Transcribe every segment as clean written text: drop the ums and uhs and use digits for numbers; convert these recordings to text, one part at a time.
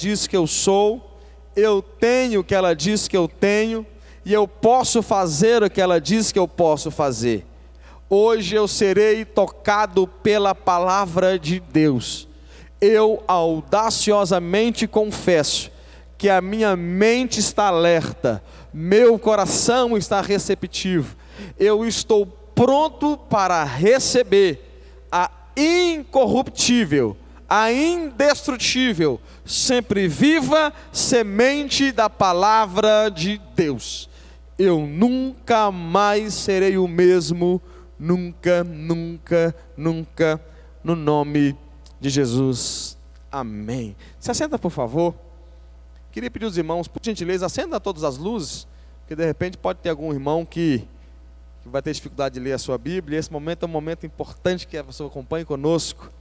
diz que eu sou, eu tenho o que ela diz que eu tenho, e eu posso fazer o que ela diz que eu posso fazer. Hoje eu serei tocado pela palavra de Deus. Eu audaciosamente confesso que a minha mente está alerta, meu coração está receptivo, eu estou pronto para receber a incorruptível, a indestrutível, sempre viva semente da palavra de Deus. Eu nunca mais serei o mesmo, nunca, nunca, nunca, no nome de Jesus, amém. Se assenta, por favor. Queria pedir aos irmãos, por gentileza, acenda todas as luzes, porque de repente pode ter algum irmão que vai ter dificuldade de ler a sua Bíblia, e esse momento é um momento importante que a pessoa acompanhe conosco.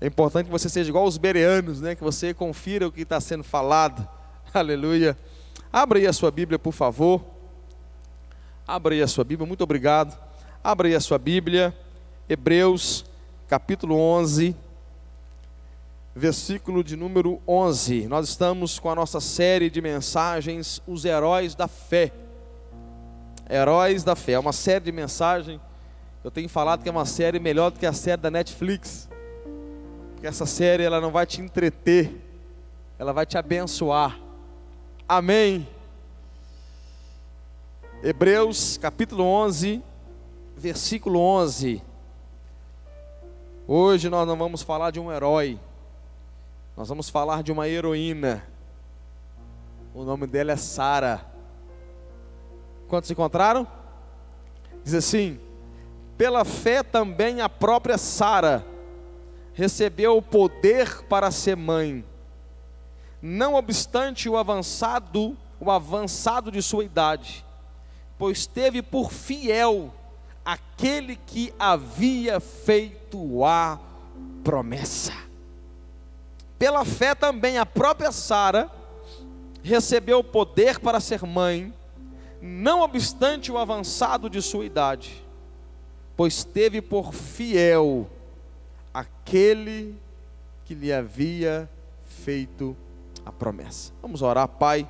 É importante que você seja igual os bereanos, né? Que você confira o que está sendo falado, aleluia. Abra aí a sua Bíblia, por favor. Abra aí a sua Bíblia, muito obrigado. Abra aí a sua Bíblia, Hebreus, capítulo 11, versículo de número 11. Nós estamos com a nossa série de mensagens, os heróis da fé. Heróis da fé, é uma série de mensagens. Eu tenho falado que é uma série melhor do que a série da Netflix, porque essa série ela não vai te entreter, ela vai te abençoar, amém. Hebreus capítulo 11, versículo 11. Hoje nós não vamos falar de um herói, nós vamos falar de uma heroína. O nome dela é Sara. Quantos encontraram? Diz assim: pela fé também a própria Sara recebeu o poder para ser mãe, não obstante o avançado de sua idade, pois teve por fiel aquele que havia feito a promessa. Pela fé também a própria Sara recebeu o poder para ser mãe, não obstante o avançado de sua idade, pois teve por fiel aquele que lhe havia feito a promessa. Vamos orar. Pai,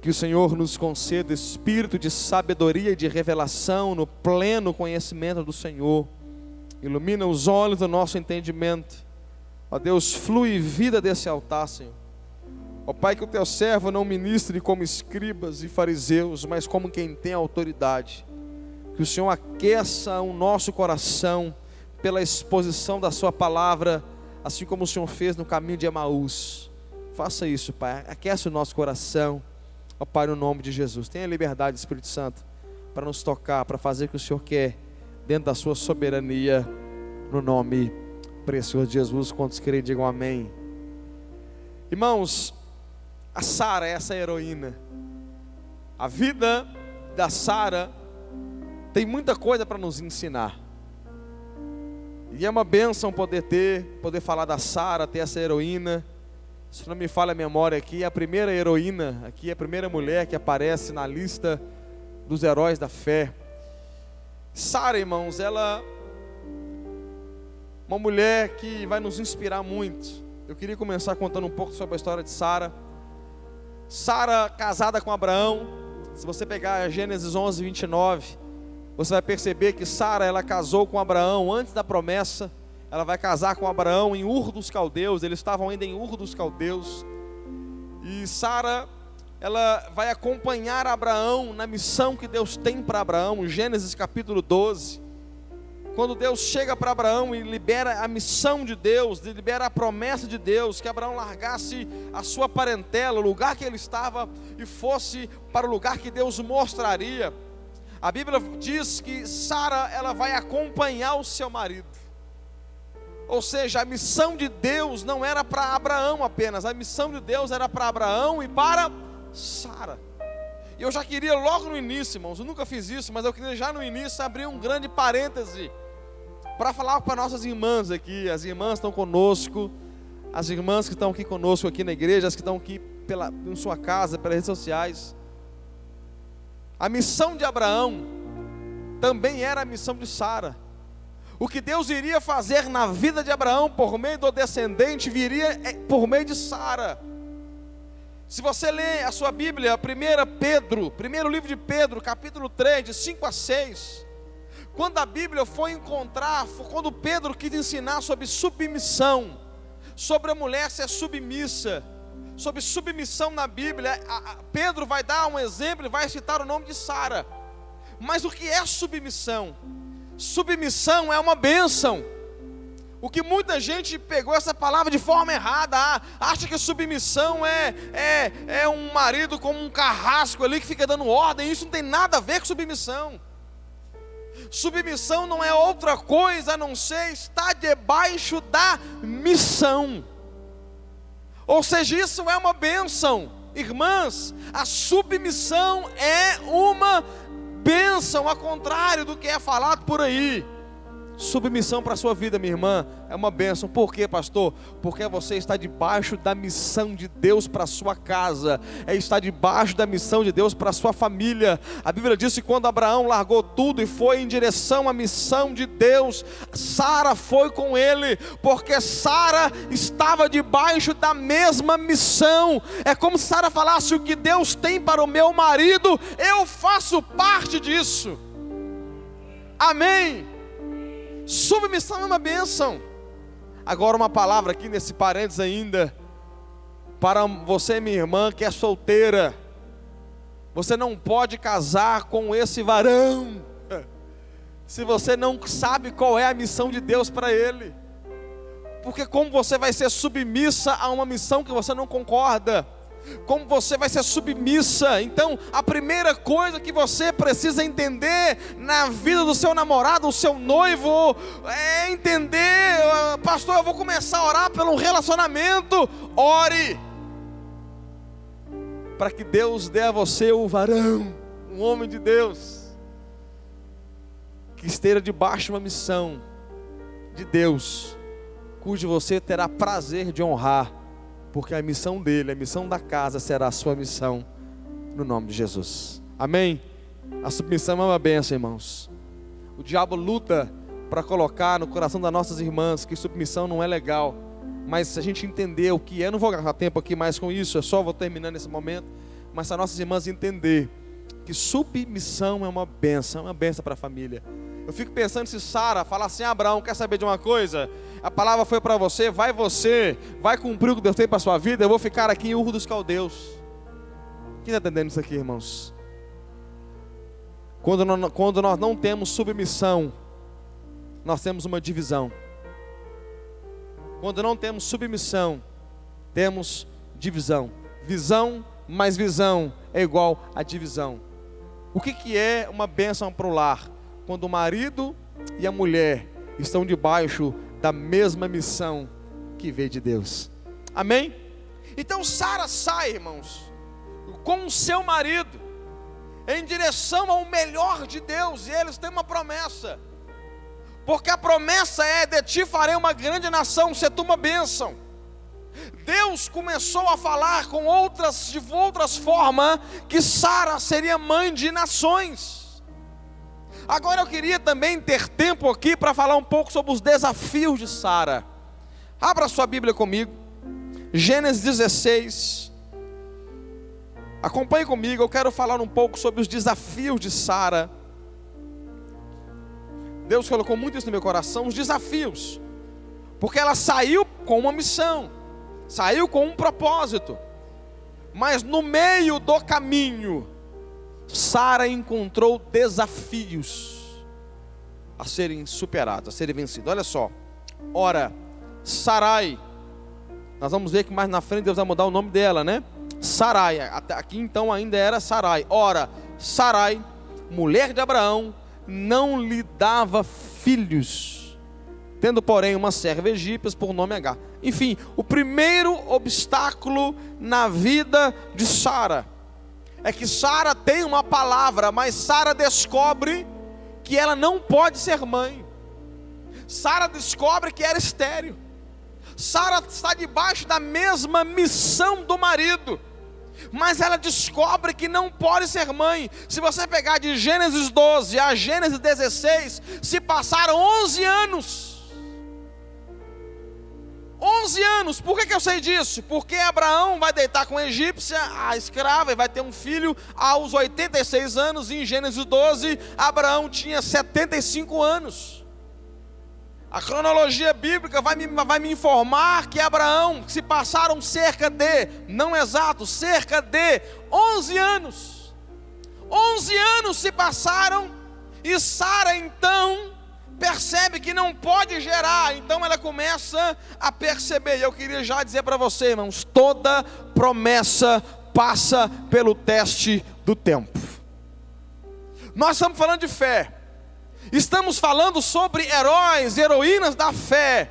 que o Senhor nos conceda espírito de sabedoria e de revelação no pleno conhecimento do Senhor. Ilumina os olhos do nosso entendimento. Ó Deus, flui vida desse altar, Senhor. Ó Pai, que o teu servo não ministre como escribas e fariseus, mas como quem tem autoridade. Que o Senhor aqueça o nosso coração pela exposição da sua palavra, assim como o Senhor fez no caminho de Emaús. Faça isso, Pai, aquece o nosso coração, ó Pai, no nome de Jesus. Tenha liberdade, Espírito Santo, para nos tocar, para fazer o que o Senhor quer, dentro da sua soberania, no nome precioso de Jesus. Quantos creem, digam amém. Irmãos, a Sara é essa heroína. A vida da Sara tem muita coisa para nos ensinar. E é uma bênção poder falar da Sara, ter essa heroína. Se não me falha a memória aqui, é a primeira heroína, aqui é a primeira mulher que aparece na lista dos heróis da fé. Sara, irmãos, ela uma mulher que vai nos inspirar muito. Eu queria começar contando um pouco sobre a história de Sara. Sara, casada com Abraão. Se você pegar Gênesis 11, 29, você vai perceber que Sara, ela casou com Abraão antes da promessa. Ela vai casar com Abraão em Ur dos Caldeus. Eles estavam ainda em Ur dos Caldeus. E Sara, ela vai acompanhar Abraão na missão que Deus tem para Abraão. Gênesis capítulo 12. Quando Deus chega para Abraão e libera a missão de Deus, libera a promessa de Deus, que Abraão largasse a sua parentela, o lugar que ele estava, e fosse para o lugar que Deus mostraria. A Bíblia diz que Sara, ela vai acompanhar o seu marido. Ou seja, a missão de Deus não era para Abraão apenas, a missão de Deus era para Abraão e para Sara. E eu já queria logo no início, irmãos, eu nunca fiz isso, mas eu queria já no início abrir um grande parêntese para falar para nossas irmãs aqui. As irmãs estão conosco, as irmãs que estão aqui conosco aqui na igreja, as que estão aqui em sua casa, pelas redes sociais. A missão de Abraão também era a missão de Sara. O que Deus iria fazer na vida de Abraão por meio do descendente viria por meio de Sara. Se você ler a sua Bíblia, primeiro livro de Pedro, capítulo 3, de 5 a 6, quando a Bíblia quando Pedro quis ensinar sobre submissão, sobre a mulher ser submissa, sobre submissão na Bíblia, Pedro vai dar um exemplo e vai citar o nome de Sara. Mas o que é submissão? Submissão é uma bênção. O que muita gente pegou essa palavra de forma errada, acha que submissão é um marido como um carrasco ali que fica dando ordem. Isso não tem nada a ver com submissão. Submissão não é outra coisa a não ser estar debaixo da missão. Ou seja, isso é uma bênção. Irmãs, a submissão é uma bênção, ao contrário do que é falado por aí. Submissão para a sua vida, minha irmã, é uma bênção. Por quê, pastor? Porque você está debaixo da missão de Deus para a sua casa, está debaixo da missão de Deus para a sua família. A Bíblia diz que quando Abraão largou tudo e foi em direção à missão de Deus, Sara foi com ele, porque Sara estava debaixo da mesma missão. É como se Sara falasse: o que Deus tem para o meu marido, eu faço parte disso. Amém? Submissão é uma bênção. Agora uma palavra aqui nesse parênteses ainda, para você, minha irmã, que é solteira. Você não pode casar com esse varão se você não sabe qual é a missão de Deus para ele. Porque como você vai ser submissa a uma missão que você não concorda? Como você vai ser submissa? Então, a primeira coisa que você precisa entender na vida do seu namorado, o seu noivo, é entender: pastor, eu vou começar a orar pelo relacionamento. Ore para que Deus dê a você o varão, um homem de Deus, que esteja debaixo de uma missão de Deus, cujo você terá prazer de honrar. Porque a missão dele, a missão da casa, será a sua missão, no nome de Jesus. Amém? A submissão é uma bênção, irmãos. O diabo luta para colocar no coração das nossas irmãs que submissão não é legal. Mas se a gente entender o que é, não vou gastar tempo aqui mais com isso, vou terminar nesse momento. Mas se as nossas irmãs entender que submissão é uma bênção para a família. Eu fico pensando se Sara falar assim: Abraão, quer saber de uma coisa? A palavra foi para você, vai cumprir o que Deus tem para a sua vida, eu vou ficar aqui em Ur dos Caldeus. Quem está entendendo isso aqui, irmãos? Quando nós não temos submissão, nós temos uma divisão. Quando não temos submissão, temos divisão. Visão mais visão é igual a divisão. O que é uma bênção para o lar? Quando o marido e a mulher estão debaixo da mesma missão que veio de Deus. Amém? Então Sara sai, irmãos, com o seu marido, em direção ao melhor de Deus. E eles têm uma promessa, porque a promessa é: de ti farei uma grande nação, ser tu uma bênção. Deus começou a falar de outras formas que Sara seria mãe de nações. Agora eu queria também ter tempo aqui para falar um pouco sobre os desafios de Sara. Abra sua Bíblia comigo, Gênesis 16. Acompanhe comigo, eu quero falar um pouco sobre os desafios de Sara. Deus colocou muito isso no meu coração, os desafios. Porque ela saiu com uma missão, saiu com um propósito. Mas no meio do caminho, Sara encontrou desafios a serem superados, a serem vencidos. Olha só. Ora, Sarai, nós vamos ver que mais na frente Deus vai mudar o nome dela, né? Sarai, até aqui então ainda era Sarai. Ora, Sarai, mulher de Abraão, não lhe dava filhos, tendo porém uma serva egípcia por nome Agar. Enfim, o primeiro obstáculo na vida de Sara é que Sara tem uma palavra, mas Sara descobre que ela não pode ser mãe. Sara descobre que era estéril. Sara está debaixo da mesma missão do marido. mas ela descobre que não pode ser mãe. Se você pegar de Gênesis 12 a Gênesis 16, se passaram 11 anos. 11 anos, por que eu sei disso? Porque Abraão vai deitar com a egípcia, a escrava, e vai ter um filho aos 86 anos. E em Gênesis 12, Abraão tinha 75 anos. A cronologia bíblica vai me informar que Abraão, se passaram cerca de, não exato, cerca de 11 anos. 11 anos se passaram, e Sara então percebe que não pode gerar, então ela começa a perceber. E eu queria já dizer para você, irmãos, toda promessa passa pelo teste do tempo. Nós estamos falando de fé, estamos falando sobre heróis e heroínas da fé.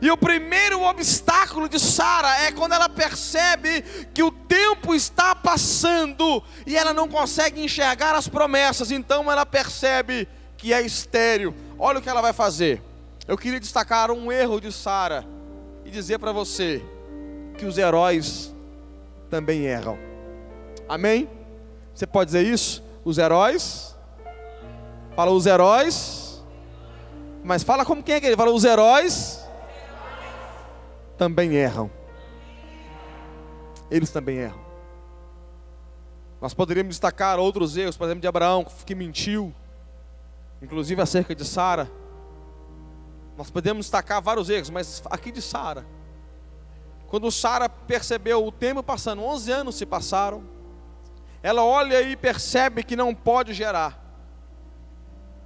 E o primeiro obstáculo de Sara é quando ela percebe que o tempo está passando e ela não consegue enxergar as promessas. Então ela percebe que é estéril. Olha o que ela vai fazer. Eu queria destacar um erro de Sara e dizer para você que os heróis também erram. Amém? Você pode dizer isso? Os heróis? Fala os heróis. Mas fala como quem é que ele fala? Os heróis também erram. Eles também erram. Nós poderíamos destacar outros erros, por exemplo, de Abraão, que mentiu, inclusive acerca de Sara. Nós podemos destacar vários erros, mas aqui de Sara, quando Sara percebeu o tempo passando, 11 anos se passaram, ela olha e percebe que não pode gerar.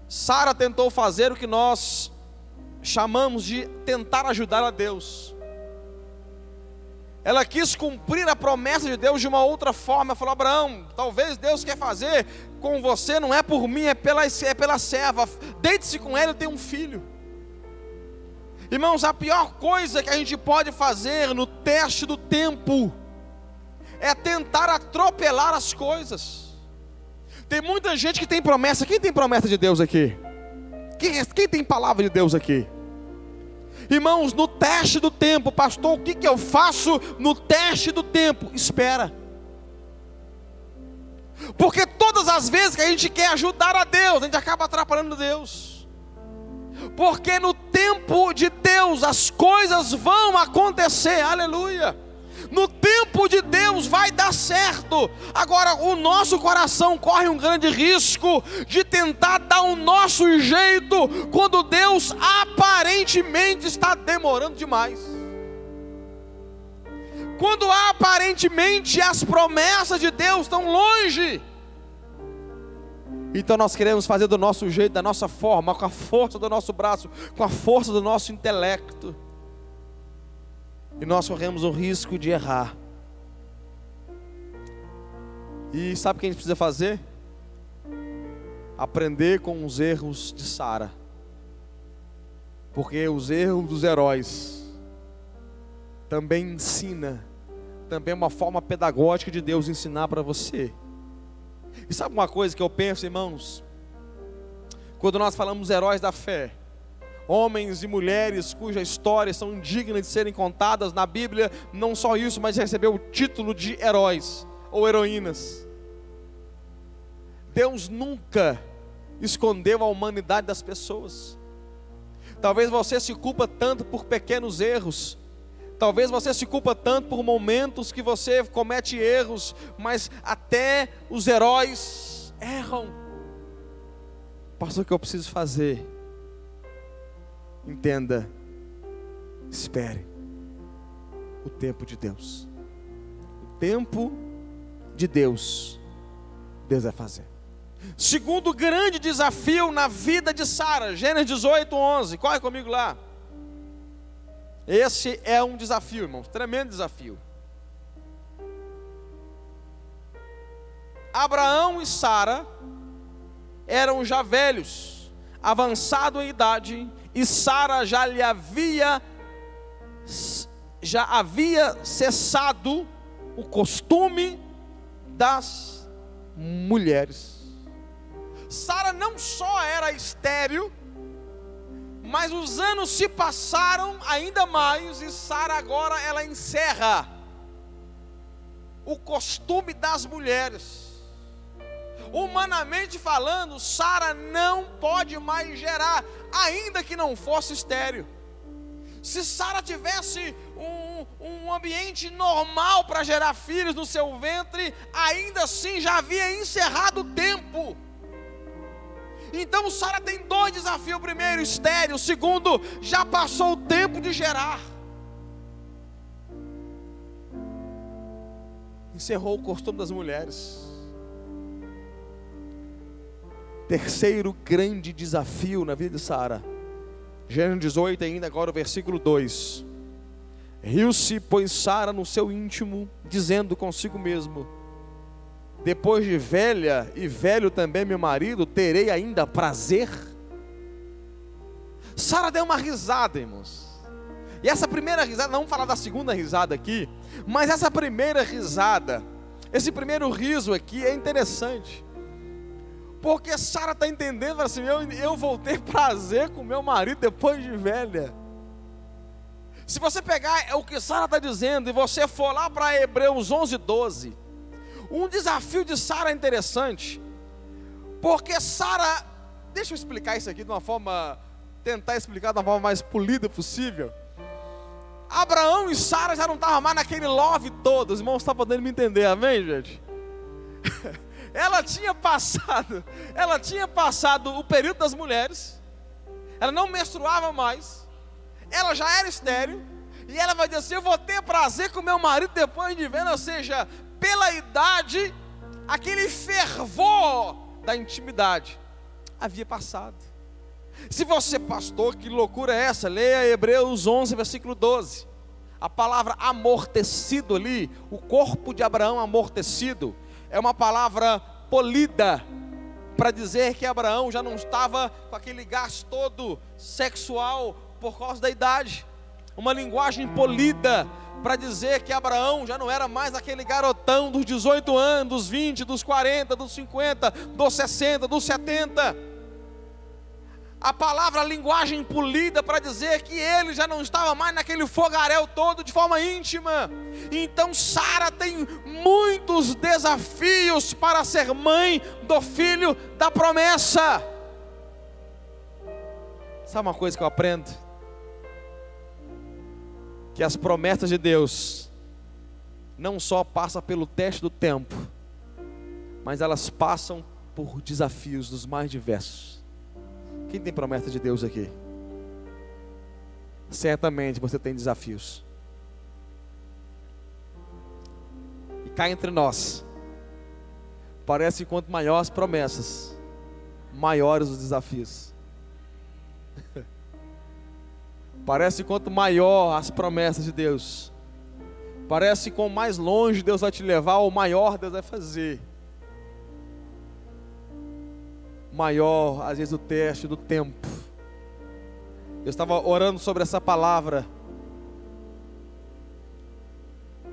Sara tentou fazer o que nós chamamos de tentar ajudar a Deus. Ela quis cumprir a promessa de Deus de uma outra forma. Ela falou: Abraão, talvez Deus quer fazer com você, não é por mim, é pela serva. Deite-se com ela e tenha um filho. Irmãos, a pior coisa que a gente pode fazer no teste do tempo é tentar atropelar as coisas. Tem muita gente que tem promessa. Quem tem promessa de Deus aqui? Quem tem palavra de Deus aqui? Irmãos, no teste do tempo, pastor, o que eu faço no teste do tempo? Espera. Porque todas as vezes que a gente quer ajudar a Deus, a gente acaba atrapalhando Deus. Porque no tempo de Deus as coisas vão acontecer, aleluia. No tempo de Deus vai dar certo. Agora o nosso coração corre um grande risco de tentar dar o nosso jeito, quando Deus aparentemente está demorando demais. Quando aparentemente as promessas de Deus estão longe. Então nós queremos fazer do nosso jeito, da nossa forma, com a força do nosso braço, com a força do nosso intelecto. E nós corremos o risco de errar. E sabe o que a gente precisa fazer? Aprender com os erros de Sara. Porque os erros dos heróis também ensina, também é uma forma pedagógica de Deus ensinar para você. E sabe uma coisa que eu penso, irmãos? Quando nós falamos heróis da fé, homens e mulheres cujas histórias são indignas de serem contadas na Bíblia, não só isso, mas recebeu o título de heróis ou heroínas. Deus nunca escondeu a humanidade das pessoas. Talvez você se culpa tanto por pequenos erros, talvez você se culpa tanto por momentos que você comete erros, mas até os heróis erram. Pastor, o que eu preciso fazer? Entenda, espere o tempo de Deus. O tempo de Deus, Deus vai fazer. Segundo grande desafio na vida de Sara, Gênesis 18, 11, corre comigo lá. Esse é um desafio, irmãos, tremendo desafio. Abraão e Sara eram já velhos, avançados em idade, e Sara já havia cessado o costume das mulheres. Sara não só era estéril, mas os anos se passaram ainda mais, e Sara agora ela encerra o costume das mulheres. Humanamente falando, Sara não pode mais gerar, ainda que não fosse estéril. Se Sara tivesse um ambiente normal para gerar filhos no seu ventre, ainda assim já havia encerrado o tempo. Então Sara tem dois desafios: primeiro, estéril; segundo, já passou o tempo de gerar. Encerrou o costume das mulheres. Terceiro grande desafio na vida de Sara, Gênesis 18 ainda, agora o versículo 2. Riu-se, pois, Sara no seu íntimo, dizendo consigo mesmo: depois de velha e velho também meu marido, terei ainda prazer? Sara deu uma risada, irmãos. E essa primeira risada, não vamos falar da segunda risada aqui, mas essa primeira risada, esse primeiro riso aqui é interessante. Porque Sara está entendendo assim: eu vou ter prazer com meu marido depois de velha. Se você pegar o que Sara está dizendo e você for lá para Hebreus 11:12, um desafio de Sara é interessante. Porque Sara, deixa eu explicar isso aqui de uma forma, tentar explicar de uma forma mais polida possível. Abraão e Sara já não estavam mais naquele love todo. Os irmãos estão podendo me entender, amém, gente? Ela tinha passado o período das mulheres, ela não menstruava mais, ela já era estéril, e ela vai dizer assim: eu vou ter prazer com meu marido depois de velho. Ou seja, pela idade, aquele fervor da intimidade havia passado. Se você, pastor, que loucura é essa? Leia Hebreus 11, versículo 12. A palavra amortecido ali, o corpo de Abraão amortecido, é uma palavra polida para dizer que Abraão já não estava com aquele gás todo sexual por causa da idade. Uma linguagem polida para dizer que Abraão já não era mais aquele garotão dos 18 anos, dos 20, dos 40, dos 50, dos 60, dos 70. A palavra linguagem polida para dizer que ele já não estava mais naquele fogaréu todo de forma íntima. Então Sara tem muitos desafios para ser mãe do filho da promessa. Sabe uma coisa que eu aprendo? Que as promessas de Deus não só passam pelo teste do tempo, mas elas passam por desafios dos mais diversos. Quem tem promessa de Deus aqui? Certamente você tem desafios. E cá entre nós, parece que quanto maiores as promessas, maiores os desafios. Parece que quanto maior as promessas de Deus, parece que quanto mais longe Deus vai te levar, ou maior Deus vai fazer. Maior, às vezes, o teste do tempo. Eu estava orando sobre essa palavra,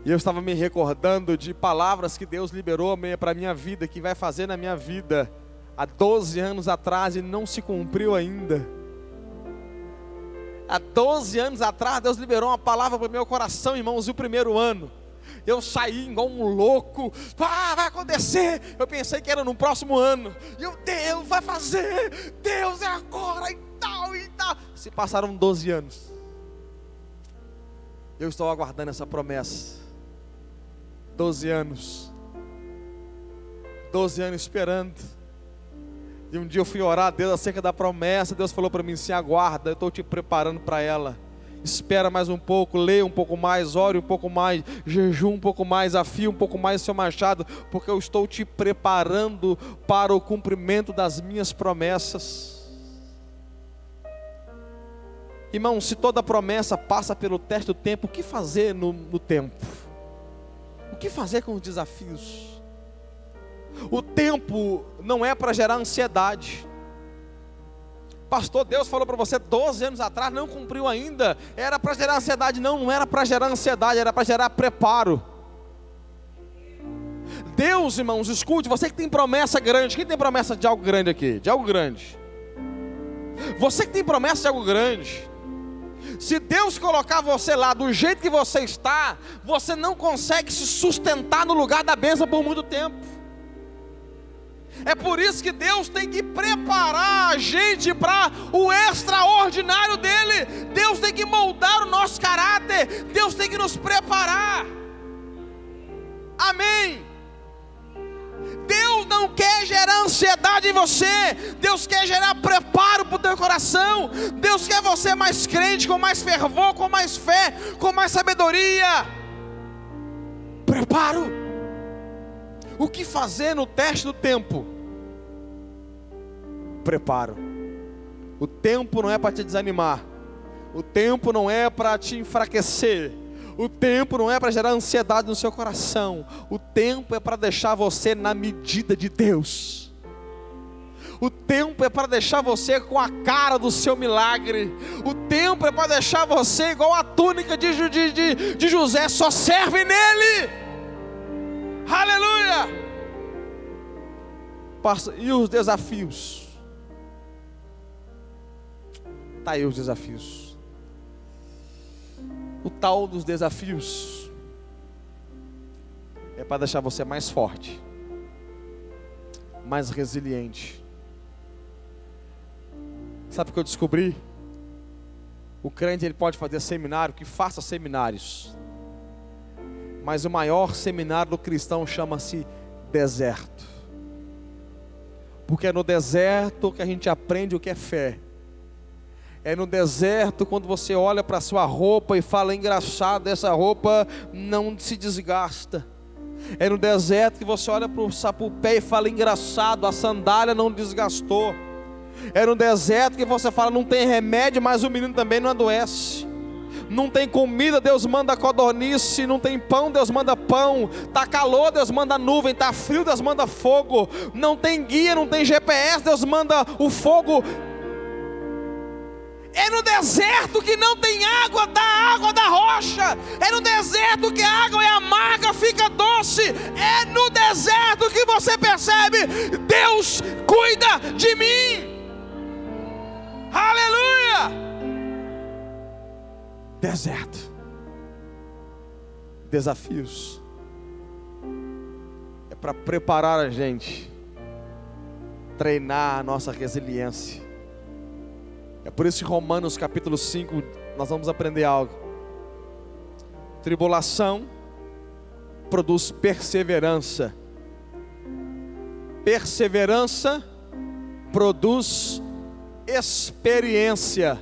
e eu estava me recordando de palavras que Deus liberou para a minha vida, que vai fazer na minha vida há 12 anos atrás e não se cumpriu ainda. Há 12 anos atrás Deus liberou uma palavra para o meu coração, irmãos, e o primeiro ano eu saí igual um louco. Vai acontecer. Eu pensei que era no próximo ano. E Deus vai fazer. Deus é agora e tal e tal. Se passaram 12 anos. Eu estou aguardando essa promessa. 12 anos. 12 anos esperando. E um dia eu fui orar a Deus acerca da promessa. Deus falou para mim: se aguarda, eu estou te preparando para ela. Espera mais um pouco, leia um pouco mais, ore um pouco mais, jejum um pouco mais, afia um pouco mais o seu machado, porque eu estou te preparando para o cumprimento das minhas promessas. Irmão, se toda promessa passa pelo teste do tempo, o que fazer no tempo? O que fazer com os desafios? O tempo não é para gerar ansiedade. Pastor, Deus falou para você 12 anos atrás, não cumpriu ainda. Era para gerar ansiedade? Não era para gerar ansiedade, era para gerar preparo. Deus, irmãos, escute, você que tem promessa grande. Quem tem promessa de algo grande aqui? De algo grande. Você que tem promessa de algo grande. Se Deus colocar você lá do jeito que você está, você não consegue se sustentar no lugar da bênção por muito tempo. É por isso que Deus tem que preparar a gente para o extraordinário dele. Deus tem que moldar o nosso caráter. Deus tem que nos preparar. Amém. Deus não quer gerar ansiedade em você. Deus quer gerar preparo para o teu coração. Deus quer você mais crente, com mais fervor, com mais fé, com mais sabedoria. Preparo. O que fazer no teste do tempo? Preparo. O tempo não é para te desanimar. O tempo não é para te enfraquecer. O tempo não é para gerar ansiedade no seu coração. O tempo é para deixar você na medida de Deus. O tempo é para deixar você com a cara do seu milagre. O tempo é para deixar você igual a túnica de José, só serve nele. Aleluia. E os desafios? Está aí os desafios. O tal dos desafios é para deixar você mais forte, mais resiliente. Sabe o que eu descobri? O crente ele pode fazer seminário, que faça seminários, mas o maior seminário do cristão chama-se deserto, porque é no deserto que a gente aprende o que é fé. É no deserto quando você olha para a sua roupa e fala: engraçado, essa roupa não se desgasta. É no deserto que você olha para o pé e fala: engraçado, a sandália não desgastou. É no deserto que você fala: não tem remédio, mas o menino também não adoece. Não tem comida, Deus manda codornice. Não tem pão, Deus manda pão. Está calor, Deus manda nuvem. Está frio, Deus manda fogo. Não tem guia, não tem GPS, Deus manda o fogo. É no deserto que não tem água da rocha. É no deserto que a água é amarga, fica doce. É no deserto que você percebe: Deus cuida de mim. Aleluia. Deserto. Desafios. É para preparar a gente, treinar a nossa resiliência. É por isso que Romanos capítulo 5, nós vamos aprender algo. Tribulação produz perseverança. Perseverança produz experiência.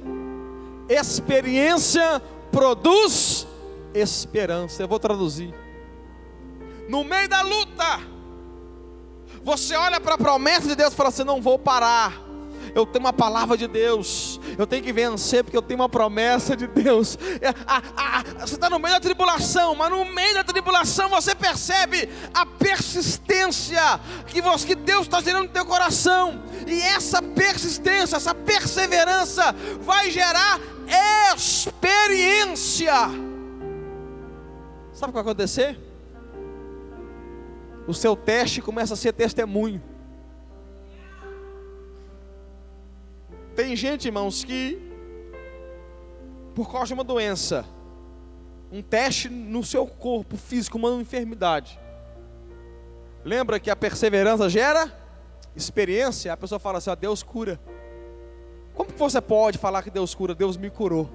Experiência produz esperança. Eu vou traduzir. No meio da luta, você olha para a promessa de Deus e fala assim: não vou parar. Eu tenho uma palavra de Deus, eu tenho que vencer porque eu tenho uma promessa de Deus. Você está no meio da tribulação, mas no meio da tribulação você percebe a persistência que Deus está gerando no teu coração. E essa persistência, essa perseverança vai gerar experiência. Sabe o que vai acontecer? O seu teste começa a ser testemunho. Tem gente, irmãos, que por causa de uma doença, um teste no seu corpo físico, uma enfermidade, lembra que a perseverança gera experiência? A pessoa fala assim: ó, Deus cura. Como que você pode falar que Deus cura? Deus me curou.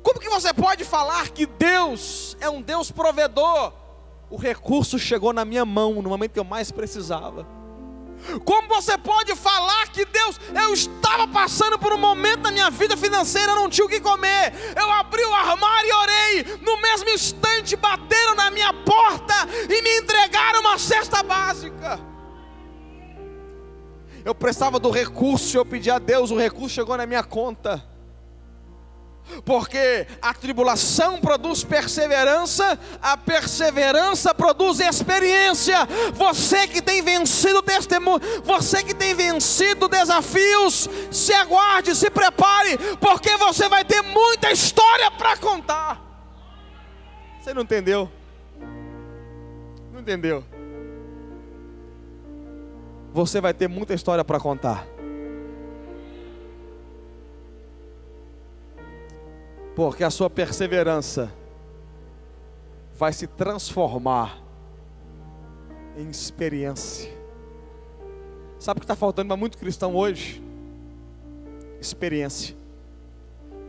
Como que você pode falar que Deus é um Deus provedor? O recurso chegou na minha mão no momento que eu mais precisava. Como você pode falar que Deus... Eu estava passando por um momento na minha vida financeira, eu não tinha o que comer. Eu abri o armário e orei. No mesmo instante bateram na minha porta e me entregaram uma cesta básica. Eu precisava do recurso, eu pedi a Deus, o recurso chegou na minha conta. Porque a tribulação produz perseverança, a perseverança produz experiência. Você que tem vencido testemunho, você que tem vencido desafios, se aguarde, se prepare, porque você vai ter muita história para contar. Você não entendeu? Não entendeu? Você vai ter muita história para contar. porque a sua perseverança vai se transformar em experiência. Sabe o que está faltando para muito cristão hoje? Experiência.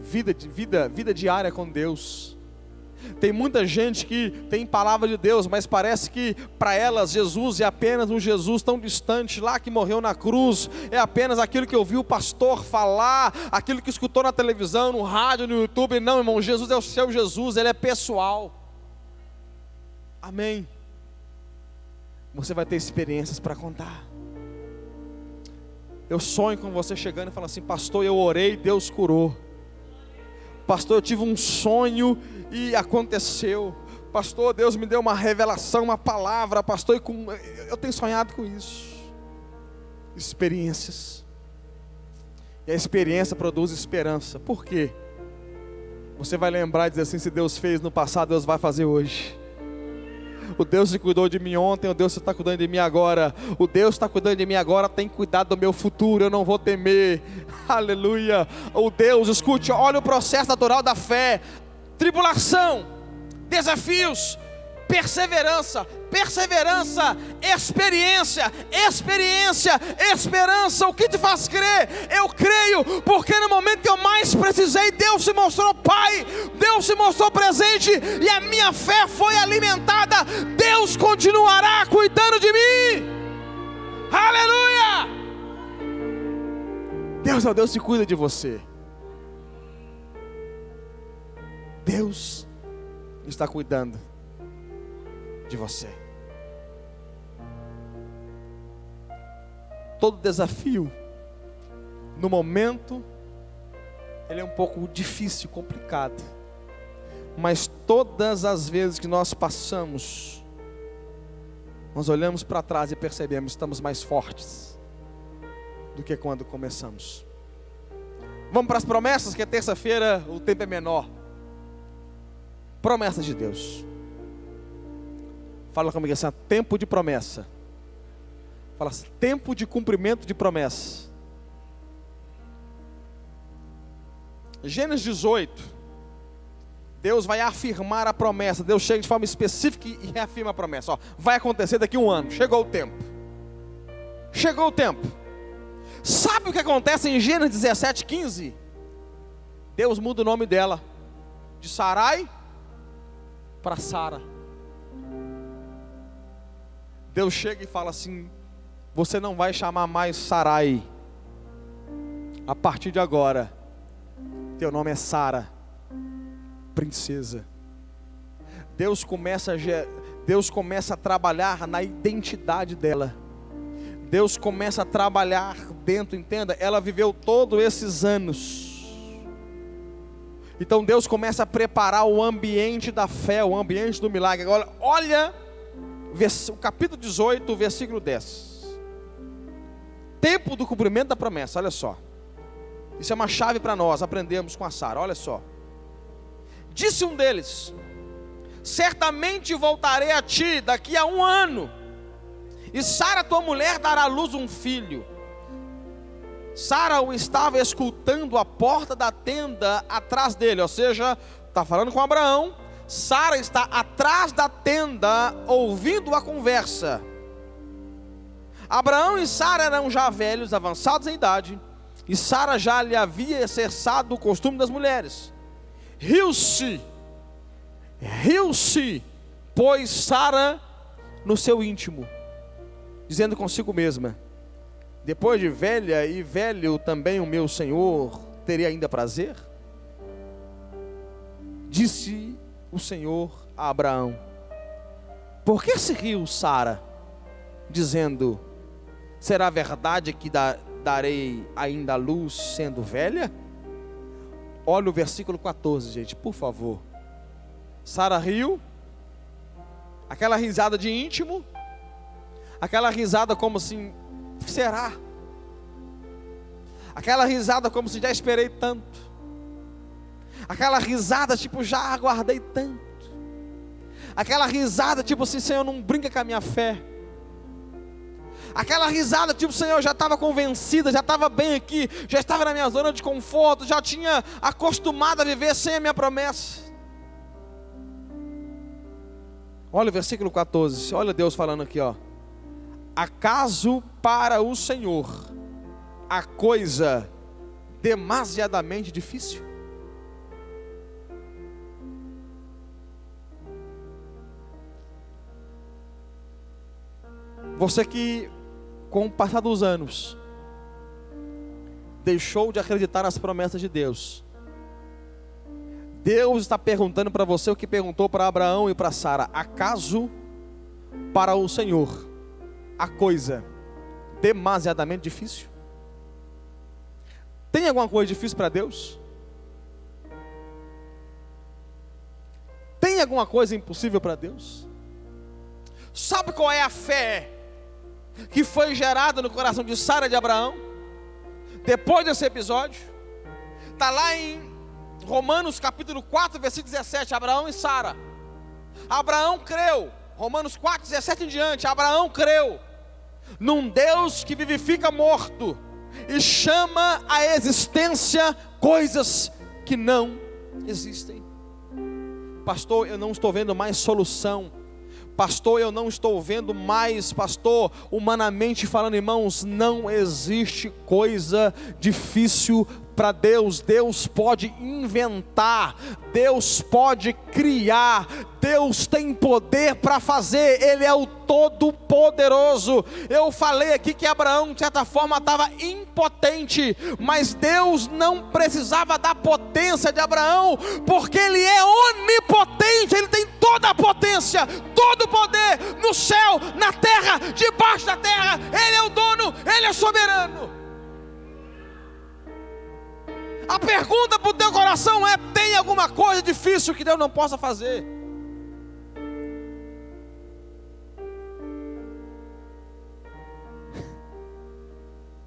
Vida diária com Deus. Tem muita gente que tem palavra de Deus, mas parece que para elas Jesus é apenas um Jesus tão distante lá que morreu na cruz. É apenas aquilo que ouviu o pastor falar, aquilo que escutou na televisão, no rádio, no YouTube. Não, irmão, Jesus é o seu Jesus, Ele é pessoal. Amém. Você vai ter experiências para contar. Eu sonho com você chegando e falando assim: pastor, eu orei, Deus curou. Pastor, eu tive um sonho e aconteceu. Pastor, Deus me deu uma revelação, uma palavra. Pastor, eu tenho sonhado com isso. Experiências. E a experiência produz esperança. Por quê? Você vai lembrar e dizer assim: se Deus fez no passado, Deus vai fazer hoje. O Deus que cuidou de mim ontem, o Deus que está cuidando de mim agora. O Deus que está cuidando de mim agora tem cuidado do meu futuro, eu não vou temer. Aleluia. O Deus, escute, olha o processo natural da fé. Tribulação, desafios, perseverança, experiência, esperança. O que te faz crer? Eu creio, porque no momento que eu mais precisei, Deus se mostrou Pai, Deus se mostrou presente, e a minha fé foi alimentada. Deus continuará cuidando de mim. Aleluia. Deus é o Deus que cuida de você. Deus está cuidando de você. Todo desafio, no momento, ele é um pouco difícil, complicado. Mas todas as vezes que nós passamos, nós olhamos para trás e percebemos que estamos mais fortes do que quando começamos. Vamos para as promessas, que terça-feira o tempo é menor. Promessas de Deus. Fala comigo assim: tempo de promessa. Fala assim: tempo de cumprimento de promessa. Gênesis 18. Deus vai afirmar a promessa. Deus chega de forma específica e reafirma a promessa. Ó, vai acontecer daqui a um ano. Chegou o tempo. Chegou o tempo. Sabe o que acontece em Gênesis 17, 15? Deus muda o nome dela de Sarai para Sara. Deus chega e fala assim: você não vai chamar mais Sarai. A partir de agora, teu nome é Sara, princesa. Deus começa a trabalhar na identidade dela. Deus começa a trabalhar dentro, entenda, ela viveu todos esses anos. Então Deus começa a preparar o ambiente da fé, o ambiente do milagre. Agora, olha o capítulo 18, versículo 10. Tempo do cumprimento da promessa, olha só. Isso é uma chave para nós aprendermos com a Sara, olha só. Disse um deles: certamente voltarei a ti daqui a um ano, e Sara tua mulher dará à luz um filho. Sara o estava escutando à porta da tenda atrás dele, ou seja, está falando com Abraão. Sara está atrás da tenda ouvindo a conversa. Abraão e Sara eram já velhos, avançados em idade, e Sara já lhe havia cessado o costume das mulheres. Riu-se, pois Sara no seu íntimo, dizendo consigo mesma: depois de velha e velho também o meu senhor teria ainda prazer? Disse o Senhor a Abraão: por que se riu Sara, dizendo: será verdade que darei ainda a luz sendo velha? Olha o versículo 14, gente, por favor. Sara riu, aquela risada de íntimo, aquela risada como assim: será? Aquela risada como se já esperei tanto. Aquela risada tipo: já aguardei tanto. Aquela risada tipo assim: Senhor, não brinca com a minha fé. Aquela risada, tipo, Senhor, eu já estava convencida, já estava bem aqui, já estava na minha zona de conforto, já tinha acostumado a viver sem a minha promessa. Olha o versículo 14, olha Deus falando aqui, ó. Acaso para o Senhor a coisa demasiadamente difícil? Você que, com o passar dos anos, deixou de acreditar nas promessas de Deus, Deus está perguntando para você o que perguntou para Abraão e para Sara: acaso para o Senhor a coisa demasiadamente difícil? Tem alguma coisa difícil para Deus? Tem alguma coisa impossível para Deus? Sabe qual é a fé que foi gerada no coração de Sara e de Abraão depois desse episódio? Está lá em Romanos capítulo 4, versículo 17, Abraão e Sara. Abraão creu, Romanos 4, 17 em diante, Abraão creu num Deus que vivifica morto e chama à existência coisas que não existem. Pastor, eu não estou vendo mais solução. Pastor, eu não estou vendo mais, pastor, humanamente falando, irmãos, não existe coisa difícil para Deus. Deus pode inventar, Deus pode criar, Deus tem poder para fazer, Ele é o Todo-Poderoso. Eu falei aqui que Abraão, de certa forma, estava impotente, mas Deus não precisava da potência de Abraão, porque Ele é onipotente, Ele tem toda a potência, todo o poder, no céu, na terra, debaixo da terra. Ele é o dono, Ele é soberano. A pergunta para o teu coração é: tem alguma coisa difícil que Deus não possa fazer?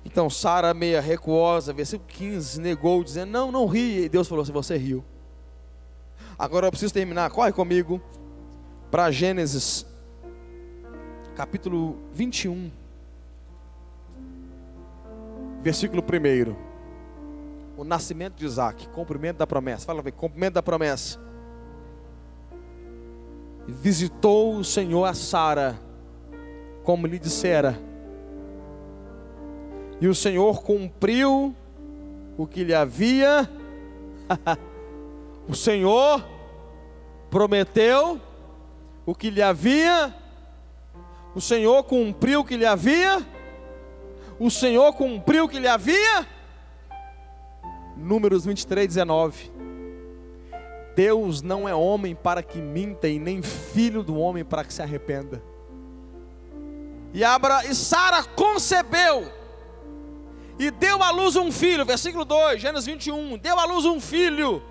Então Sara, meia recuosa, versículo 15, negou, dizendo: não ri. E Deus falou assim: você riu. Agora eu preciso terminar, corre comigo para Gênesis capítulo 21, versículo 1. O nascimento de Isaac, cumprimento da promessa. Fala bem, cumprimento da promessa. Visitou o Senhor a Sara, como lhe dissera, e o Senhor cumpriu o que lhe havia o Senhor prometeu o que lhe havia, o Senhor cumpriu o que lhe havia, o Senhor cumpriu o que lhe havia. Números 23, 19. Deus não é homem para que minta, e nem filho do homem para que se arrependa. E Sara concebeu e deu à luz um filho, versículo 2, Gênesis 21, deu à luz um filho.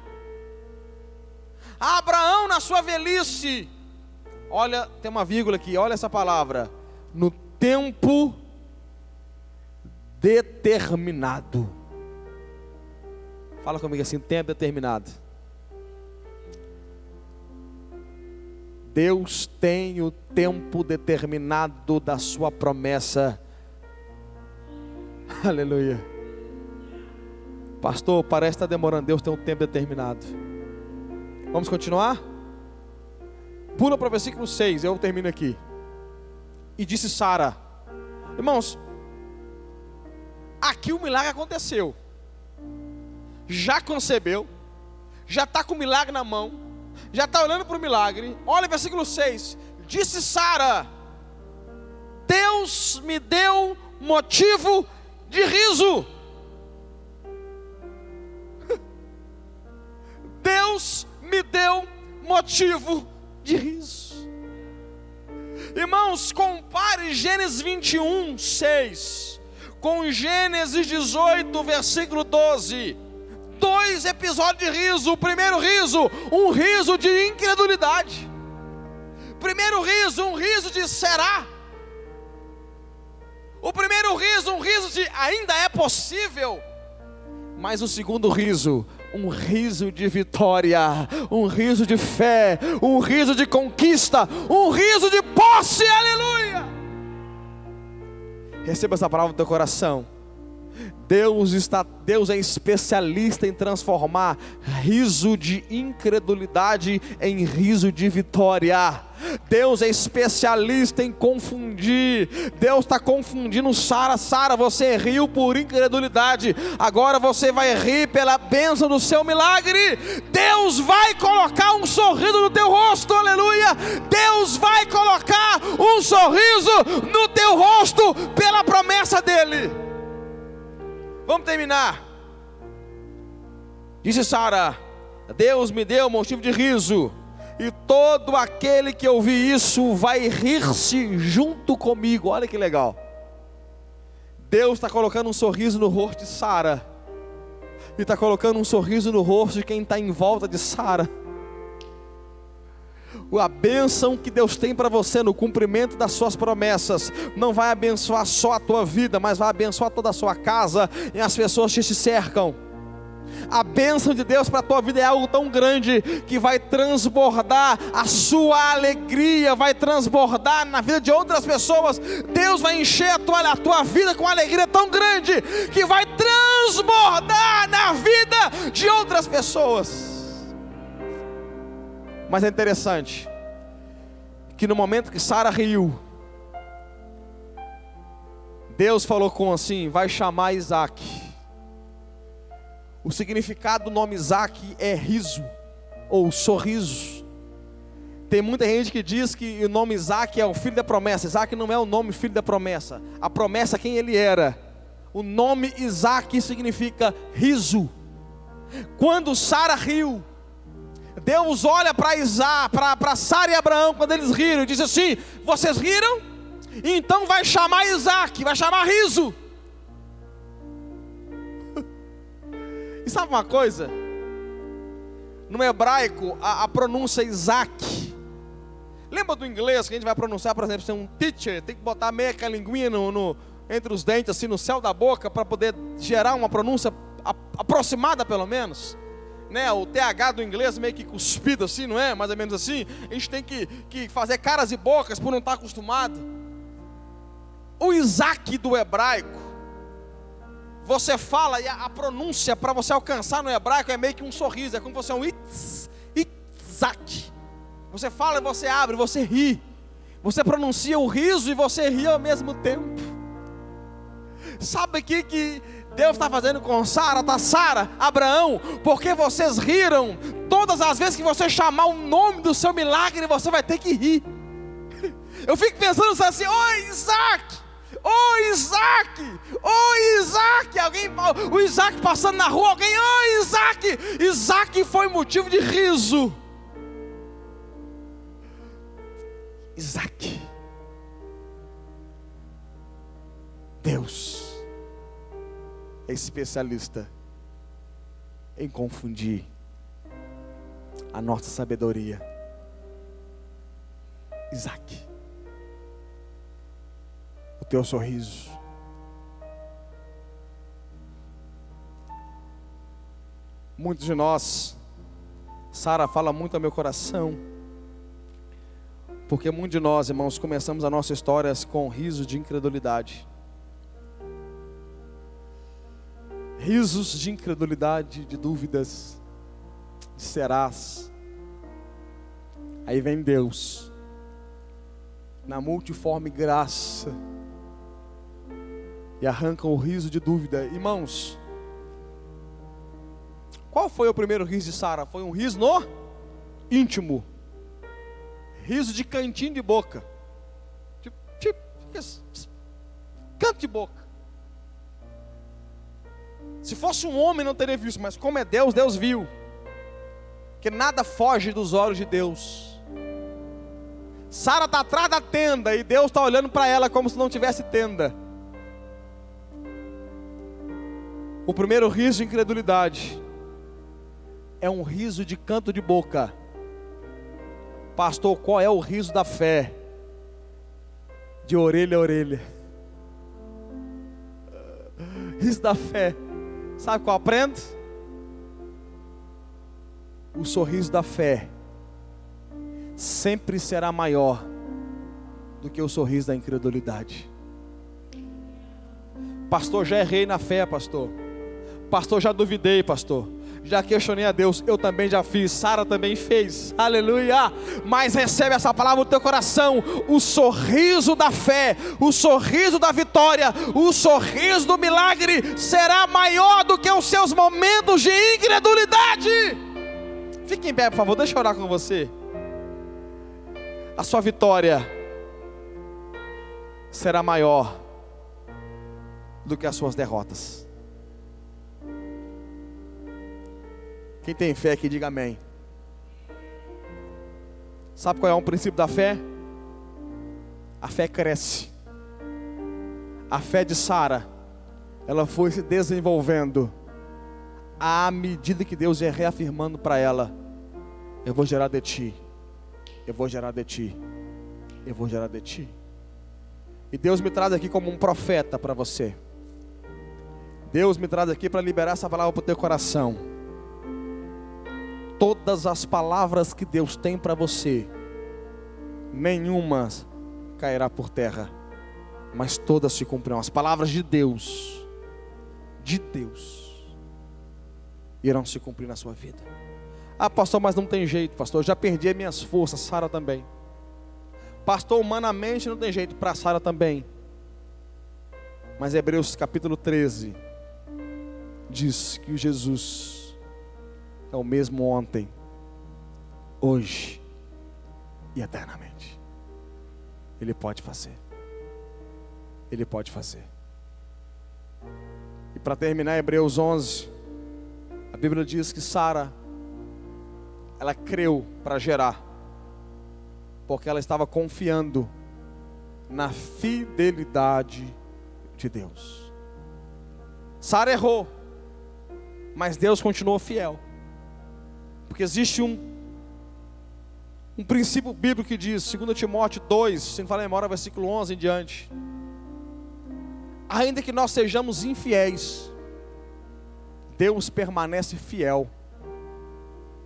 Abraão, na sua velhice, olha, tem uma vírgula aqui, olha essa palavra, no tempo determinado. Fala comigo assim: tempo determinado. Deus tem o tempo determinado da sua promessa. Aleluia. Pastor, parece que está demorando. Deus tem um tempo determinado. Vamos continuar? Pula para o versículo 6, eu termino aqui. E disse Sara, irmãos, aqui o milagre aconteceu. Já concebeu, já está com o milagre na mão, já está olhando para o milagre. Olha o versículo 6, disse Sara: Deus me deu motivo de riso. Deus me deu motivo de riso. Irmãos, compare Gênesis 21, 6 com Gênesis 18, versículo 12. Dois episódios de riso. O primeiro riso, um riso de incredulidade. Primeiro riso, um riso de será. O primeiro riso, um riso de ainda é possível. Mas o segundo riso, um riso de vitória, um riso de fé, um riso de conquista, um riso de posse, aleluia. Receba essa palavra no teu coração. Deus é especialista em transformar riso de incredulidade em riso de vitória. Deus é especialista em confundir. Deus está confundindo Sara. Sara, você riu por incredulidade, agora você vai rir pela bênção do seu milagre. Deus vai colocar um sorriso no teu rosto, aleluia. Deus vai colocar um sorriso no teu rosto pela promessa dele. Vamos terminar. Disse Sara: Deus me deu motivo de riso, e todo aquele que ouvir isso vai rir-se junto comigo. Olha que legal. Deus está colocando um sorriso no rosto de Sara, e está colocando um sorriso no rosto de quem está em volta de Sara. A bênção que Deus tem para você no cumprimento das suas promessas não vai abençoar só a tua vida, mas vai abençoar toda a sua casa e as pessoas que te cercam. A bênção de Deus para a tua vida é algo tão grande que vai transbordar a sua alegria, vai transbordar na vida de outras pessoas. Deus vai encher a tua vida com alegria tão grande que vai transbordar na vida de outras pessoas. Mas é interessante que no momento que Sara riu, Deus falou assim: vai chamar Isaac. O significado do nome Isaac é riso ou sorriso. Tem muita gente que diz que o nome Isaac é o filho da promessa. Isaac não é o nome filho da promessa. A promessa é quem ele era. O nome Isaac significa riso. Quando Sara riu, Deus olha para Sara e Abraão quando eles riram e diz assim: vocês riram? Então vai chamar Isaac, vai chamar riso. E sabe uma coisa? No hebraico a pronúncia Isaac, lembra do inglês que a gente vai pronunciar, por exemplo, ser um teacher, tem que botar meia que a linguinha entre os dentes, assim, no céu da boca, para poder gerar uma pronúncia aproximada pelo menos, né? O TH do inglês meio que cuspido assim, não é? Mais ou menos assim. A gente tem que fazer caras e bocas por não estar acostumado. O Isaac do hebraico, você fala e a pronúncia para você alcançar no hebraico é meio que um sorriso, é como você é um Isaac. Você fala e você abre, você ri. Você pronuncia o riso e você ri ao mesmo tempo. Sabe o que Deus está fazendo com Sara, tá? Sara, Abraão, porque vocês riram. Todas as vezes que você chamar o nome do seu milagre, você vai ter que rir. Eu fico pensando assim: oi Isaac, oi Isaac, oi Isaac. O Isaac passando na rua, alguém: oi Isaac. Isaac foi motivo de riso. Isaac. Deus é especialista em confundir a nossa sabedoria. Isaac, o teu sorriso. Muitos de nós, Sara fala muito ao meu coração, porque muitos de nós, irmãos, começamos a nossa história com riso de incredulidade. Risos de incredulidade, de dúvidas, de serás. Aí vem Deus, na multiforme graça, e arranca o riso de dúvida. Irmãos, qual foi o primeiro riso de Sara? Foi um riso no íntimo, riso de cantinho de boca, canto de boca. Se fosse um homem não teria visto, mas como é Deus, Deus viu. Que nada foge dos olhos de Deus. Sara está atrás da tenda e Deus está olhando para ela como se não tivesse tenda. O primeiro riso de incredulidade é um riso de canto de boca. Pastor, qual é o riso da fé? De orelha a orelha. Riso da fé. Sabe qual eu aprendo? O sorriso da fé sempre será maior do que o sorriso da incredulidade. Pastor, já errei na fé, pastor. Pastor, já duvidei, pastor. Já questionei a Deus, eu também já fiz, Sara também fez, aleluia. Mas recebe essa palavra no teu coração, o sorriso da fé, o sorriso da vitória, o sorriso do milagre será maior do que os seus momentos de incredulidade. Fique em pé, por favor, deixa eu orar com você. A sua vitória será maior do que as suas derrotas. Quem tem fé aqui, diga amém. Sabe qual é um princípio da fé? A fé cresce. A fé de Sara, ela foi se desenvolvendo à medida que Deus ia reafirmando para ela: eu vou gerar de ti, eu vou gerar de ti, eu vou gerar de ti. E Deus me traz aqui como um profeta para você. Deus me traz aqui para liberar essa palavra para o teu coração. Todas as palavras que Deus tem para você, nenhuma cairá por terra, mas todas se cumprirão. As palavras de Deus irão se cumprir na sua vida. Ah, pastor, mas não tem jeito, pastor, eu já perdi as minhas forças. Sara também. Pastor, humanamente não tem jeito, para Sara também. Mas Hebreus capítulo 13 diz que o Jesus é o mesmo ontem, hoje e eternamente. Ele pode fazer. Ele pode fazer. E para terminar, Hebreus 11, a Bíblia diz que Sara, ela creu para gerar, porque ela estava confiando na fidelidade de Deus. Sara errou, mas Deus continuou fiel. Porque existe um princípio bíblico que diz, 2 Timóteo 2, se não falar em memória, versículo 11 em diante: ainda que nós sejamos infiéis, Deus permanece fiel,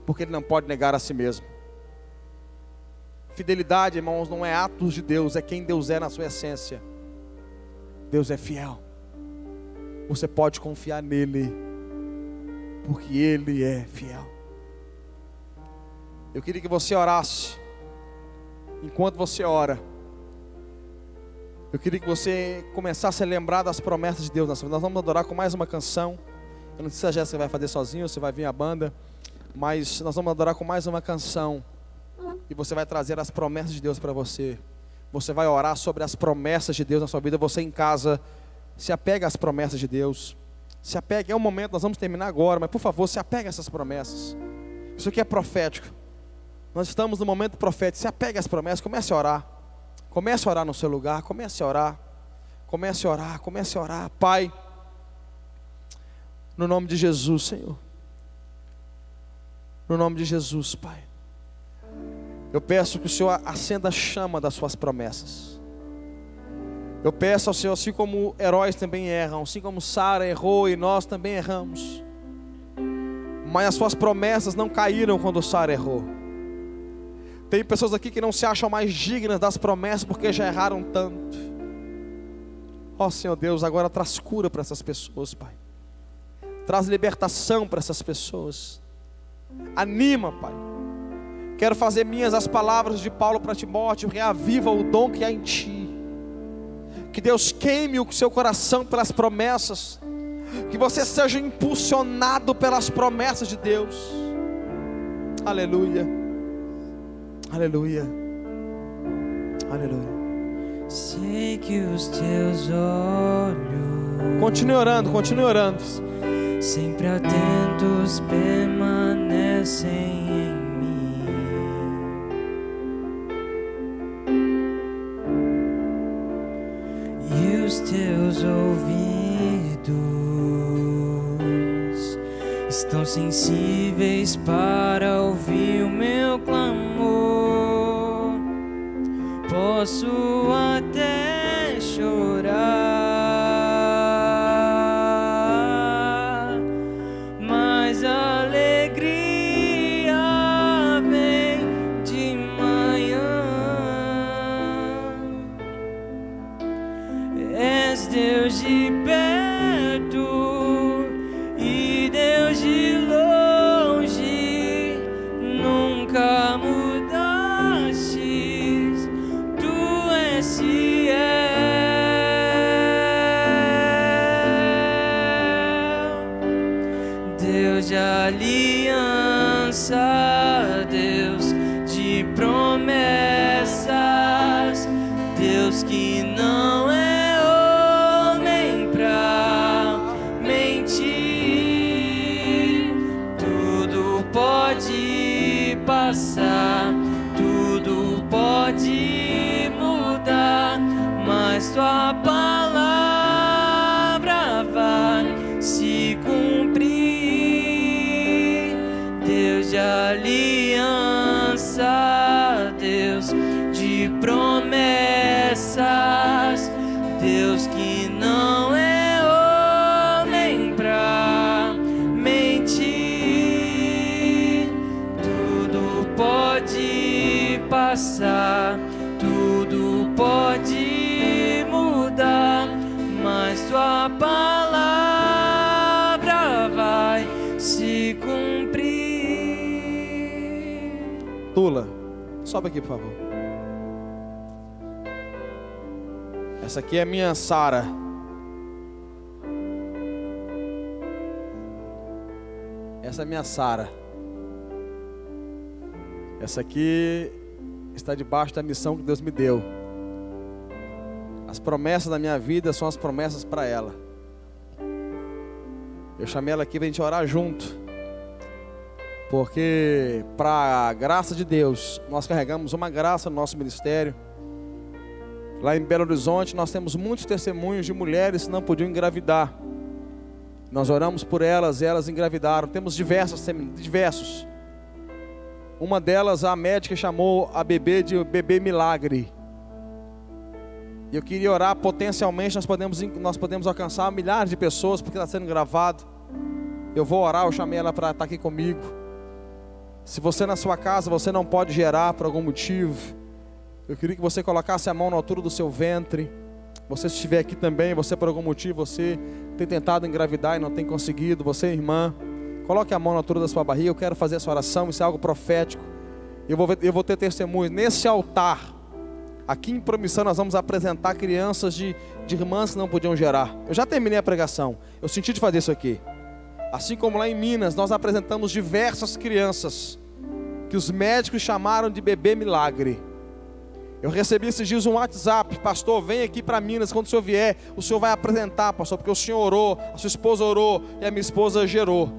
porque Ele não pode negar a si mesmo. Fidelidade, irmãos, não é atos de Deus, é quem Deus é na sua essência. Deus é fiel. Você pode confiar nele, porque Ele é fiel. Eu queria que você orasse. Enquanto você ora, eu queria que você começasse a lembrar das promessas de Deus na sua vida. Nós vamos adorar com mais uma canção. Eu não sei se a Jéssica vai fazer sozinha ou se vai vir a banda, mas nós vamos adorar com mais uma canção. E você vai trazer as promessas de Deus para você. Você vai orar sobre as promessas de Deus na sua vida. Você em casa, se apega às promessas de Deus. Se apega, é um momento, nós vamos terminar agora, mas por favor, se apega a essas promessas. Isso aqui é profético. Nós estamos no momento profético. Se apega às promessas, comece a orar. Comece a orar no seu lugar, comece a orar. Comece a orar, comece a orar. Pai, no nome de Jesus, Senhor. No nome de Jesus, Pai. Eu peço que o Senhor acenda a chama das suas promessas. Eu peço ao Senhor, assim como heróis também erram, assim como Sara errou e nós também erramos, mas as suas promessas não caíram quando Sara errou. Tem pessoas aqui que não se acham mais dignas das promessas porque já erraram tanto. Ó Senhor Deus, agora traz cura para essas pessoas, Pai. Traz libertação para essas pessoas. Anima, Pai. Quero fazer minhas as palavras de Paulo para Timóteo: reaviva o dom que há em ti. Que Deus queime o seu coração pelas promessas. Que você seja impulsionado pelas promessas de Deus. Aleluia. Aleluia. Aleluia. Sei que os teus olhos, continue orando, continue orando. sempre atentos permanecem em mim. E os teus ouvidos estão sensíveis para ouvir o meu clamor. Posso até chorar, mas a alegria vem de manhã. És Deus de pé. aliança, Deus de promessas, Deus que não é homem pra mentir. Tudo pode passar, tudo pode mudar, mas tua palavra vai se cumprir. Deus de aliança, Deus de promessas, Deus que não é homem pra mentir. Tudo pode passar, tudo pode mudar, mas tua palavra vai se cumprir. Tula, sobe aqui, por favor. Essa aqui é a minha Sara. Essa é a minha Sara. Essa aqui está debaixo da missão que Deus me deu. As promessas da minha vida são as promessas para ela. Eu chamei ela aqui para a gente orar junto, porque para a graça de Deus, nós carregamos uma graça no nosso ministério. Lá em Belo Horizonte nós temos muitos testemunhos de mulheres que não podiam engravidar. Nós oramos por elas e elas engravidaram. Temos diversos. Uma delas, a médica chamou a bebê de bebê milagre. E eu queria orar, potencialmente nós podemos alcançar milhares de pessoas, porque está sendo gravado. Eu vou orar, eu chamei ela para estar aqui comigo. Se você na sua casa, você não pode gerar por algum motivo, eu queria que você colocasse a mão na altura do seu ventre. Você estiver aqui também, você por algum motivo, você tem tentado engravidar e não tem conseguido, você irmã, coloque a mão na altura da sua barriga. Eu quero fazer essa oração, isso é algo profético. Eu vou ter testemunhos nesse altar. Aqui em Promissão nós vamos apresentar crianças de irmãs que não podiam gerar. Eu já terminei a pregação, eu senti de fazer isso aqui. Assim como lá em Minas, nós apresentamos diversas crianças que os médicos chamaram de bebê milagre. Eu recebi esses dias um WhatsApp: pastor, vem aqui para Minas, quando o senhor vier, o senhor vai apresentar, pastor, porque o senhor orou, a sua esposa orou e a minha esposa gerou.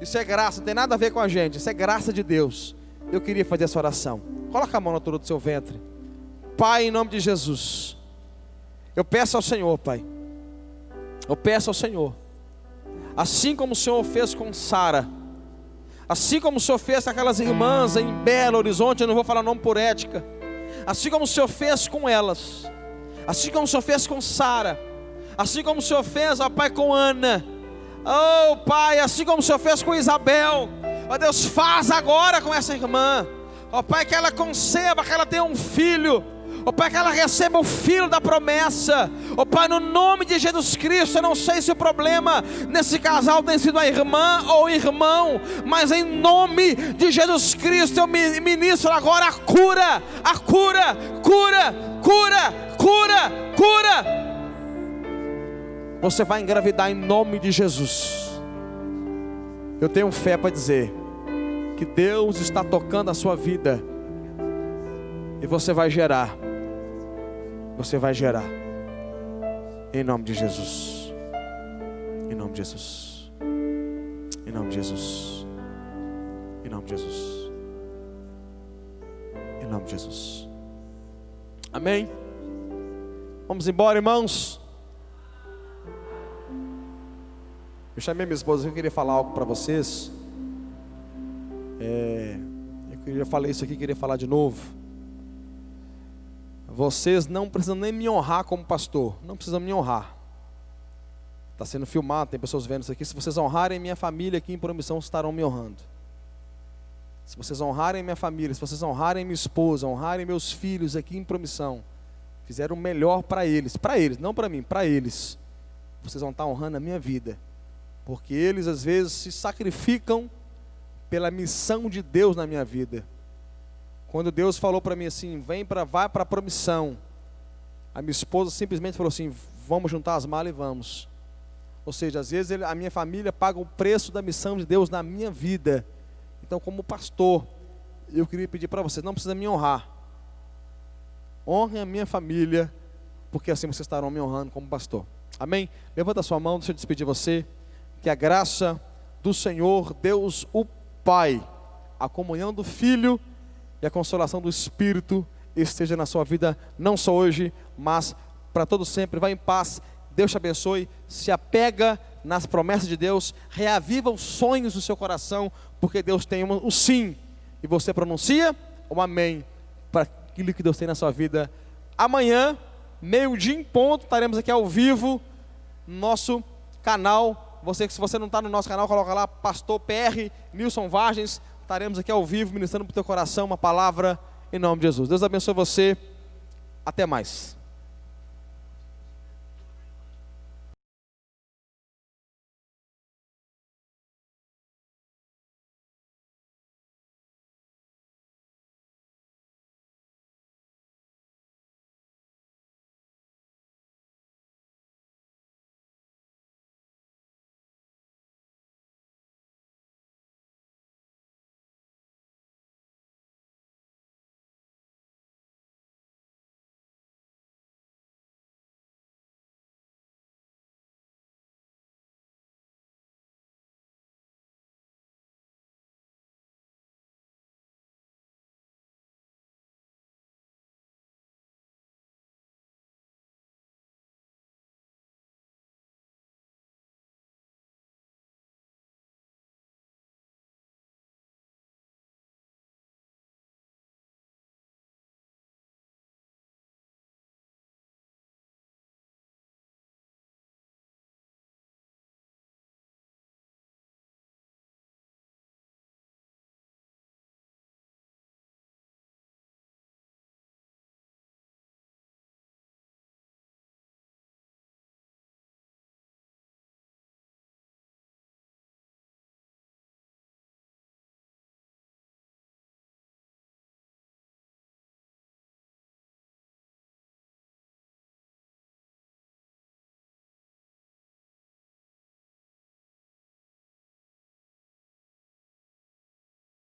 Isso é graça, não tem nada a ver com a gente, isso é graça de Deus. Eu queria fazer essa oração. Coloca a mão na altura do seu ventre. Pai, em nome de Jesus, eu peço ao Senhor, Pai, eu peço ao Senhor, assim como o Senhor fez com Sara, assim como o Senhor fez com aquelas irmãs em Belo Horizonte, eu não vou falar nome por ética, assim como o Senhor fez com elas, assim como o Senhor fez com Sara, assim como o Senhor fez, ó Pai, com Ana, oh Pai, assim como o Senhor fez com Isabel, ó Deus, faz agora com essa irmã, ó Pai, que ela conceba, que ela tenha um filho, ó Pai, que ela receba o filho da promessa, ó Pai, no nome de Jesus Cristo. Eu não sei se o problema nesse casal tem sido a irmã ou o irmão, mas em nome de Jesus Cristo eu ministro agora a cura, cura. Você vai engravidar em nome de Jesus. Eu tenho fé para dizer que Deus está tocando a sua vida, e você vai gerar. Você vai gerar. Em nome de Jesus. Em nome de Jesus. Em nome de Jesus. Em nome de Jesus. Em nome de Jesus. Amém? Vamos embora, irmãos. Eu chamei minha esposa, eu queria falar algo para vocês. Eu falei isso aqui, queria falar de novo. Vocês não precisam nem me honrar como pastor. Não precisam me honrar. Está sendo filmado, tem pessoas vendo isso aqui. Se vocês honrarem minha família aqui em Promissão, estarão me honrando. Se vocês honrarem minha família, se vocês honrarem minha esposa, honrarem meus filhos aqui em Promissão, fizeram o melhor para eles, não para mim, para eles, vocês vão estar honrando a minha vida. Porque eles às vezes se sacrificam pela missão de Deus na minha vida. Quando Deus falou para mim assim, vai para a Promissão, a minha esposa simplesmente falou assim, vamos juntar as malas e vamos. Ou seja, às vezes a minha família paga o preço da missão de Deus na minha vida. Então, como pastor, eu queria pedir para vocês, não precisa me honrar. Honrem a minha família, porque assim vocês estarão me honrando como pastor. Amém? Levanta a sua mão, deixa eu despedir você. Que a graça do Senhor, Deus o Pai, a comunhão do Filho e a consolação do Espírito esteja na sua vida, não só hoje, mas para todo sempre. Vá em paz, Deus te abençoe, se apega nas promessas de Deus, reaviva os sonhos do seu coração, porque Deus tem o sim, e você pronuncia o amém para aquilo que Deus tem na sua vida. Amanhã, meio-dia em ponto, estaremos aqui ao vivo no nosso canal. Se você não está no nosso canal, coloca lá, Pastor PR Nilson Vargens. Estaremos aqui ao vivo, ministrando para o teu coração uma palavra em nome de Jesus. Deus abençoe você. Até mais.